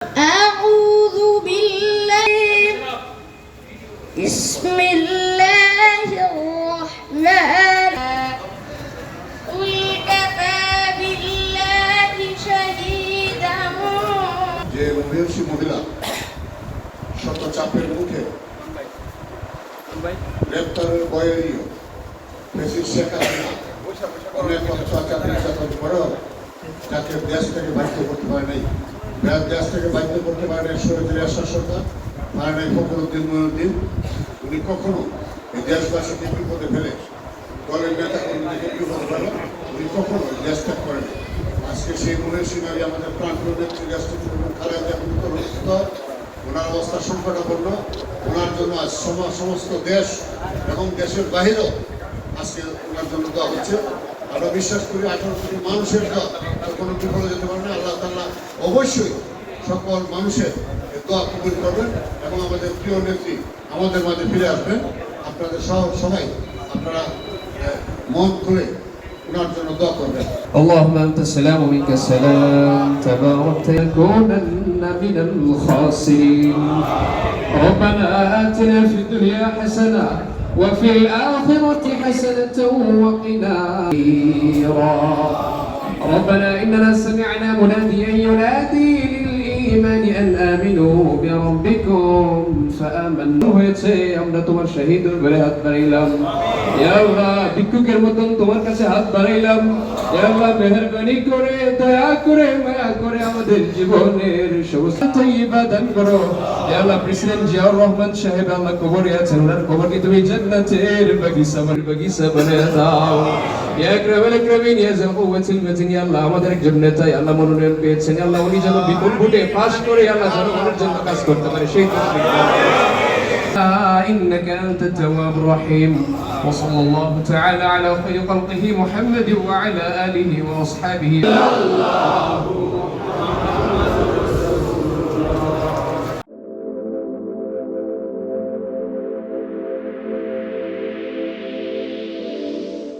أعوذ بالله بسم الله الرحمن قل كفى بالله شهيدا যে মহিষী মহিলা শত চাপের মুখে গ্রেপ্তারের বয়েরীয় বেশি শেখা অনেক অত্যাচার নির্যাতন করেও তাকে দেশ থেকে বাধ্য করতে পারে নাই, দেশ থেকে বাধ্য করতে পারে নাই শহীদের আশা সরকার, পারে নাই ফখরুদ্দিন মঈনুদ্দিন। উনি কখনো এই দেশবাসীকে বিপদে ফেলে দলের নেতা কর্মীদেরকে বিপদে ফেলে উনি কখনো দেশ ত্যাগ করেন। আজকে সেই মহিষী নারী আমাদের প্রাণপ্রিয় নেত্রী রাষ্ট্রপতি খালেদা জিয়া, ওনার অবস্থা সংকটাপন্ন। ওনার জন্য আজ সমস্ত দেশ এবং দেশের বাহিরেও আজকে ওনার জন্য দেওয়া হচ্ছে। আমরা বিশ্বাস করি 18 কোটি মানুষের কোনো বিফলে যেতে পারে না। আল্লাহ তাআলা অবশ্যই সকল মানুষের দোয়া কবুল করবেন এবং আমাদের প্রিয় নেত্রী আমাদের মাঝে ফিরে আসবেন। আপনাদের সবাই আপনারা মন খুলে ওনার জন্য দোয়া করবেন। اللهم أنت السلام ومنك السلام تباركت لنكونن من الخاسرين ربنا آتنا في الدنيا حسنة وفي الآخرة حسنة وقنا ربنا إننا سمعنا مناديا ينادي للإيمان أن آمنوا بربكم فآمنا হয়েছে আমরা তোমার শহীদের বলে হাত বাড়াইলাম। ইয়া আল্লাহ ভিক্ষুকের মতন তোমার কাছে হাত বাড়াইলাম। ইয়া আল্লাহ মেহেরবানি করে দয়া করে মায়া করে আমাদের জীবনের সমস্ত তৈবা দান করো। ইয়া আল্লাহ প্রেসিডেন্ট জিয়াউর রহমান সাহেব আল্লাহ কবরে আছেন, ওনার কবরকে তুমি জান্নাতের বাগিচা বানিয়ে দাও। ইয়া আকরামুল আকরামিন ইয়া যাল কুওয়াতিল মাতিন। ইয়া আল্লাহ আমাদের একজন নেতা আল্লাহ মনোনয়ন পেয়েছেন, আল্লাহ উনি যেন বিপুল ভোটে পাস করে আল্লাহ জনগণের জন্য কাজ করতে পারে সেই তৌফিক দান إنك أنت التواب الرحيم وصلى الله تعالى على خير خلقه محمد وعلى آله وأصحابه.